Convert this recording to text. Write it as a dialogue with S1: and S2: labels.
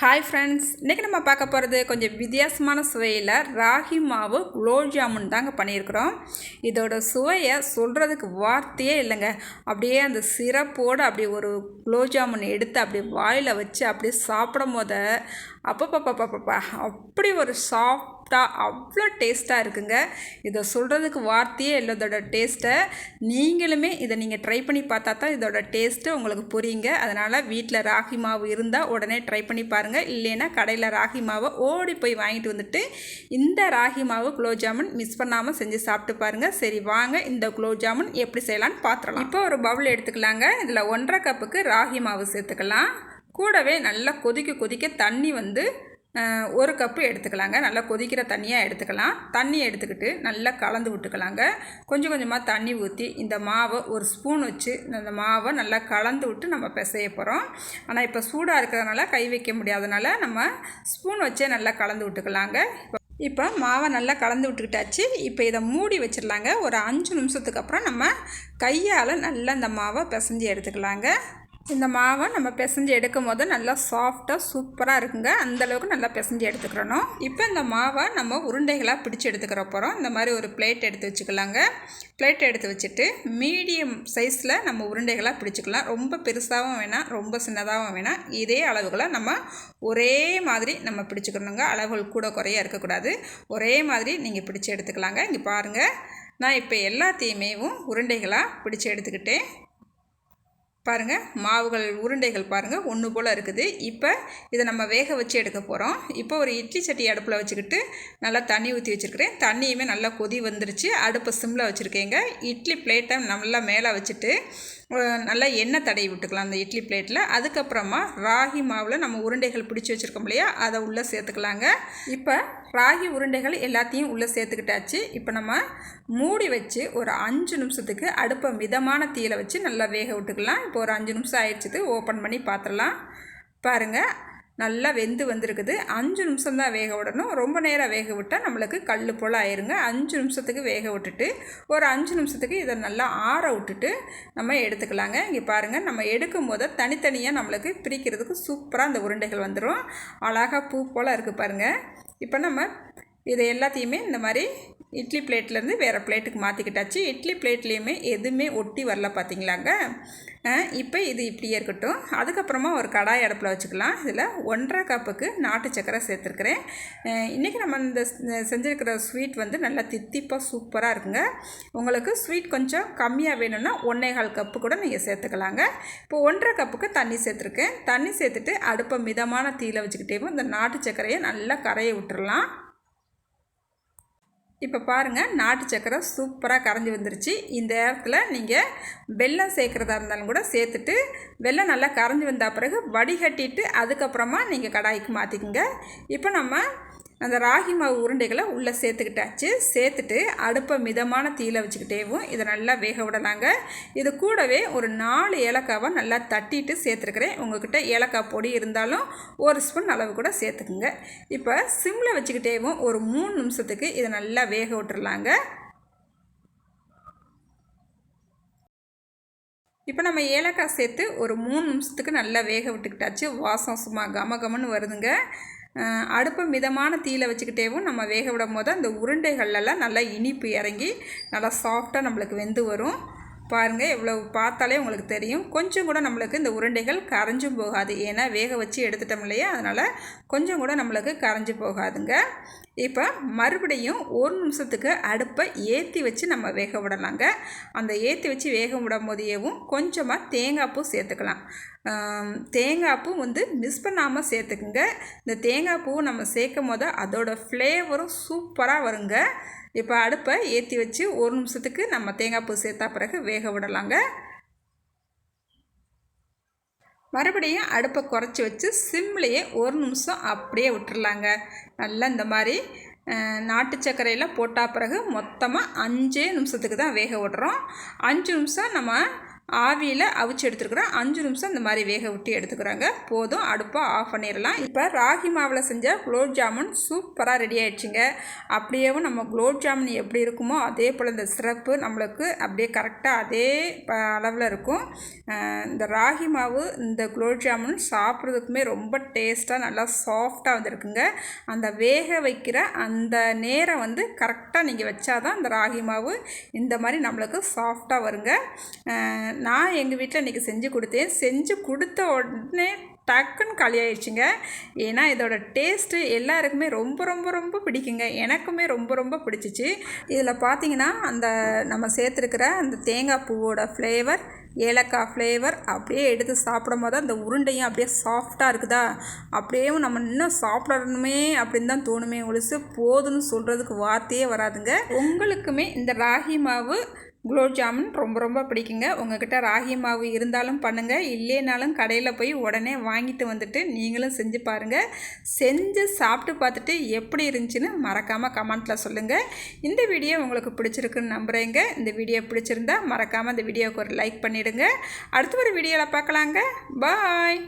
S1: Hi friends, இன்றைக்கி நம்ம பார்க்க போகிறது கொஞ்சம் வித்தியாசமான சுவையில் ராகி மாவு குலோப் ஜாமுன் தாங்க பண்ணியிருக்கிறோம். இதோட சுவையை சொல்கிறதுக்கு வார்த்தையே இல்லைங்க. அப்படியே அந்த சிரப்போடு அப்படி ஒரு குலோப் ஜாமுன் எடுத்து அப்படி வாயில் வச்சு அப்படியே சாப்பிடும் போது அப்பப்பப்பப்பப்பா அப்படி ஒரு சாஃப்டாக அவ்வளோ டேஸ்ட்டாக இருக்குங்க. இதை சொல்கிறதுக்கு வார்த்தையே இல்லை இதோட டேஸ்ட்டை. நீங்களுமே இதை நீங்கள் ட்ரை பண்ணி பார்த்தா தான் இதோட டேஸ்ட்டு உங்களுக்கு புரியுங்க. அதனால் வீட்டில் ராகி மாவு இருந்தால் உடனே ட்ரை பண்ணி பாருங்கள். இல்லைன்னா கடையில் ராகி மாவை ஓடி போய் வாங்கிட்டு வந்துட்டு இந்த ராகி மாவு குலோப் ஜாமுன் மிஸ் பண்ணாமல் செஞ்சு சாப்பிட்டு பாருங்கள். சரி வாங்க இந்த குலோப் ஜாமுன் எப்படி செய்யலான்னு பார்த்துடலாம். இப்போ ஒரு பவுல் எடுத்துக்கலாங்க. இதில் 1.5 கப்புக்கு ராகி மாவு சேர்த்துக்கலாம். கூடவே நல்லா கொதிக்க தண்ணி வந்து 1 கப்பு எடுத்துக்கலாங்க. நல்லா கொதிக்கிற தண்ணியாக எடுத்துக்கலாம். தண்ணி எடுத்துக்கிட்டு நல்லா கலந்து விட்டுக்கலாங்க. கொஞ்சம் கொஞ்சமாக தண்ணி ஊற்றி இந்த மாவை ஒரு ஸ்பூன் வச்சு இந்த மாவை நல்லா கலந்து விட்டு நம்ம பிசைய போகிறோம். ஆனால் இப்போ சூடாக இருக்கிறதுனால கை வைக்க முடியாதனால நம்ம ஸ்பூன் வச்சே நல்லா கலந்து விட்டுக்கலாங்க. இப்போ மாவை நல்லா கலந்து விட்டுக்கிட்டாச்சு. இப்போ இதை மூடி வச்சிடலாங்க. ஒரு 5 நிமிஷத்துக்கு அப்புறம் நம்ம கையால் நல்லா இந்த மாவை பிசைஞ்சு எடுத்துக்கலாங்க. இந்த மாவை நம்ம பிசைஞ்சு எடுக்கும் போது நல்லா சாஃப்டாக சூப்பராக இருக்குங்க. அந்தளவுக்கு நல்லா பிசைஞ்சு எடுத்துக்கிறணும். இப்போ இந்த மாவை நம்ம உருண்டைகளாக பிடிச்சி எடுத்துக்கிற போகிறோம். இந்த மாதிரி ஒரு பிளேட் எடுத்து வச்சுக்கலாங்க. பிளேட் எடுத்து வச்சுட்டு மீடியம் சைஸில் நம்ம உருண்டைகளாக பிடிச்சிக்கலாம். ரொம்ப பெருசாகவும் வேணாம், ரொம்ப சின்னதாகவும் வேணாம். இதே அளவுகளை நம்ம ஒரே மாதிரி நம்ம பிடிச்சிக்கணுங்க. அளவுகள் கூட குறைய இருக்கக்கூடாது. ஒரே மாதிரி நீங்கள் பிடிச்சி எடுத்துக்கலாங்க. இங்கே பாருங்கள், நான் இப்போ எல்லாத்தையுமே உருண்டைகளாக பிடிச்சி எடுத்துக்கிட்டேன். பாருங்கள், மாவுகள் உருண்டைகள் பாருங்கள் ஒன்று போல் இருக்குது. இப்போ இதை நம்ம வேக வச்சு எடுக்க போகிறோம். இப்போ ஒரு இட்லி சட்டி அடுப்பில் வச்சுக்கிட்டு நல்லா தண்ணி ஊற்றி வச்சுருக்கிறேன். தண்ணியுமே நல்லா கொதி வந்துருச்சு. அடுப்பை சிம்மில் வச்சுருக்கேங்க. இட்லி பிளேட்டை நல்லா மேலே வச்சுட்டு நல்லா எண்ணெய் தடவி விட்டுக்கலாம் அந்த இட்லி பிளேட்டில். அதுக்கப்புறமா ராகி மாவில் நம்ம உருண்டைகள் பிடிச்சி வச்சுருக்கோம் இல்லையா, அதை உள்ளே சேர்த்துக்கலாங்க. இப்போ ராகி உருண்டைகள் எல்லாத்தையும் உள்ளே சேர்த்துக்கிட்டாச்சு. இப்போ நம்ம மூடி வச்சு ஒரு 5 நிமிஷத்துக்கு அடுப்பை மிதமான தீயில வச்சு நல்லா வேக விட்டுக்கலாம். இப்போ ஒரு 5 நிமிஷம் ஆயிடுச்சுது. ஓப்பன் பண்ணி பார்த்துடலாம். பாருங்கள், நல்லா வெந்து வந்திருக்குது. 5 நிமிஷம் தான் வேக விடணும். ரொம்ப நேரம் வேக விட்டால் நம்மளுக்கு கல் போல் ஆயிருங்க. 5 நிமிஷத்துக்கு வேக விட்டுட்டு ஒரு 5 நிமிஷத்துக்கு இதை நல்லா ஆற விட்டுட்டு நம்ம எடுத்துக்கலாங்க. இங்கே பாருங்கள், நம்ம எடுக்கும் போது தனித்தனியாக நம்மளுக்கு பிரிக்கிறதுக்கு சூப்பராக அந்த உருண்டைகள் வந்துடும். அழகாக பூ போல் இருக்குது பாருங்கள். இப்போ நம்ம இதை எல்லாத்தையுமே இந்த மாதிரி இட்லி பிளேட்லேருந்து வேறு பிளேட்டுக்கு மாற்றிக்கிட்டாச்சு. இட்லி பிளேட்லேயுமே எதுவுமே ஒட்டி வரல பார்த்தீங்களாங்க. இப்போ இது இப்படியே இருக்கட்டும். அதுக்கப்புறமா ஒரு கடாய் அடுப்பில் வச்சுக்கலாம். இதில் 1.5 கப்புக்கு நாட்டு சக்கரை சேர்த்துருக்குறேன். இன்றைக்கி நம்ம இந்த செஞ்சுருக்கிற ஸ்வீட் வந்து நல்லா தித்திப்பாக சூப்பராக இருக்குங்க. உங்களுக்கு ஸ்வீட் கொஞ்சம் கம்மியாக வேணும்னா 1.25 கப்பு கூட நீங்கள் சேர்த்துக்கலாங்க. இப்போ 1.5 கப்புக்கு தண்ணி சேர்த்துருக்கேன். தண்ணி சேர்த்துட்டு அடுப்பை மிதமான தீயில வச்சுக்கிட்டே இந்த நாட்டு சக்கரையை நல்லா கரைய விட்டுறலாம். இப்போ பாருங்கள், நாட்டு சக்கரை சூப்பராக கரைஞ்சி வந்துருச்சு. இந்த இடத்துல நீங்கள் வெல்லம் சேர்க்குறதா இருந்தாலும் கூட சேர்த்துட்டு வெல்லம் நல்லா கரைஞ்சி வந்த பிறகு வடிகட்டிட்டு அதுக்கப்புறமா நீங்கள் கடாய்க்கு மாற்றிக்குங்க. இப்போ நம்ம அந்த ராகி மாவு உருண்டைகளை உள்ளே சேர்த்துக்கிட்டாச்சு. சேர்த்துட்டு அடுப்பை மிதமான தீயில வச்சுக்கிட்டேவும் இதை நல்லா வேக விடலாங்க. இது கூடவே ஒரு 4 ஏலக்காவை நல்லா தட்டிட்டு சேர்த்துருக்குறேன். உங்கள்கிட்ட ஏலக்காய் பொடி இருந்தாலும் 1 ஸ்பூன் அளவு கூட சேர்த்துக்குங்க. இப்போ சிம்மில் வச்சுக்கிட்டேவும் ஒரு 3 நிமிஷத்துக்கு இதை நல்லா வேக விட்டுறலாங்க. இப்போ நம்ம ஏலக்காய் சேர்த்து ஒரு 3 நிமிஷத்துக்கு நல்லா வேக விட்டுக்கிட்டாச்சு. வாசம் சும்மா கமன்னு வருதுங்க. அடுப்பை மிதமான தீயில வச்சுக்கிட்டேவும் நம்ம வேக விடும் போது அந்த உருண்டைகள்லாம் நல்லா இனிப்பு இறங்கி நல்லா சாஃப்டாக நம்மளுக்கு வெந்து வரும். பாருங்கள், எவ்வளோ பார்த்தாலே உங்களுக்கு தெரியும். கொஞ்சம் கூட நம்மளுக்கு இந்த உருண்டைகள் கரைஞ்சும் போகாது. ஏன்னா வேக வச்சு எடுத்துட்டோம் இல்லையா, அதனால் கொஞ்சம் கூட நம்மளுக்கு கரைஞ்சி போகாதுங்க. இப்போ மறுபடியும் 1 நிமிஷத்துக்கு அடுப்பை ஏற்றி வச்சு நம்ம வேக விடலாங்க. அந்த ஏற்றி வச்சு வேக விடும் போதேவும் கொஞ்சமாக தேங்காய் பூ சேர்த்துக்கலாம். தேங்காய் பூ மிஸ் பண்ணாமல் சேர்த்துக்குங்க. இந்த தேங்காய் பூ நம்ம சேர்க்கும் போது அதோடய ஃப்ளேவரும் சூப்பராக வருங்க. இப்போ அடுப்பை ஏற்றி வச்சு 1 நிமிஷத்துக்கு நம்ம தேங்காய் பூ சேர்த்தா பிறகு வேக விடலாங்க. மறுபடியும் அடுப்பை குறைச்சி வச்சு சிம்லேயே 1 நிமிஷம் அப்படியே விட்டுறலாங்க. நல்லா இந்த மாதிரி நாட்டு சர்க்கரையில் போட்டால் பிறகு மொத்தமாக 5 நிமிஷத்துக்கு தான் வேக விடுறோம். 5 நிமிஷம் நம்ம ஆவியில் அவிச்சு எடுத்துருக்குறோம். 5 நிமிஷம் இந்த மாதிரி வேக விட்டு எடுத்துக்கிறாங்க. போதும், அடுப்பை ஆஃப் பண்ணிடலாம். இப்போ ராகி மாவில் செஞ்ச குலோப் ஜாமுன் சூப்பராக ரெடி ஆகிடுச்சிங்க. அப்படியேவும் நம்ம குலோப் ஜாமுன் எப்படி இருக்குமோ அதே போல் இந்த சிரப்பு நம்மளுக்கு அப்படியே கரெக்டாக அதே அளவில் இருக்கும். இந்த ராகி மாவு இந்த குலோப் ஜாமுன் சாப்பிட்றதுக்குமே ரொம்ப டேஸ்ட்டாக நல்லா சாஃப்டாக வந்துருக்குங்க. அந்த வேக வைக்கிற அந்த நேரம் வந்து கரெக்டாக நீங்கள் வச்சாதான் இந்த ராகி மாவு இந்த மாதிரி நம்மளுக்கு சாஃப்டாக வருங்க. நான் எங்கள் வீட்டில் இன்றைக்கி செஞ்சு கொடுத்தேன். செஞ்சு கொடுத்த உடனே டக்குன்னு காலி ஆயிடுச்சுங்க. ஏன்னா இதோட டேஸ்ட்டு எல்லாருக்குமே ரொம்ப ரொம்ப ரொம்ப பிடிக்குங்க. எனக்குமே ரொம்ப ரொம்ப பிடிச்சிச்சு. இதில் பார்த்திங்கன்னா அந்த நம்ம சேர்த்துருக்கிற அந்த தேங்காய் பூவோட ஃப்ளேவர், ஏலக்காய் ஃப்ளேவர் அப்படியே எடுத்து சாப்பிடும் போது அந்த உருண்டையும் அப்படியே சாஃப்டாக இருக்குதா, அப்படியே நம்ம இன்னும் சாப்பிடணுமே அப்படின்னு தான் தோணுமே ஒழிச்சு போதுன்னு சொல்கிறதுக்கு வார்த்தையே வராதுங்க. உங்களுக்குமே இந்த ராகி மாவு குலோப் ஜாமுன் ரொம்ப ரொம்ப பிடிக்குங்க. உங்கள்கிட்ட ராகி மாவு இருந்தாலும் பண்ணுங்கள், இல்லைனாலும் கடையில் போய் உடனே வாங்கிட்டு வந்துட்டு நீங்களும் செஞ்சு பாருங்கள். செஞ்சு சாப்பிட்டு பார்த்துட்டு எப்படி இருந்துச்சுன்னு மறக்காமல் கமெண்ட்டில் சொல்லுங்கள். இந்த வீடியோ உங்களுக்கு பிடிச்சிருக்குன்னு நம்புகிறேங்க. இந்த வீடியோ பிடிச்சிருந்தா மறக்காமல் இந்த வீடியோவுக்கு ஒரு லைக் பண்ணிவிடுங்க. அடுத்த ஒரு வீடியோவில் பார்க்கலாங்க. பாய்.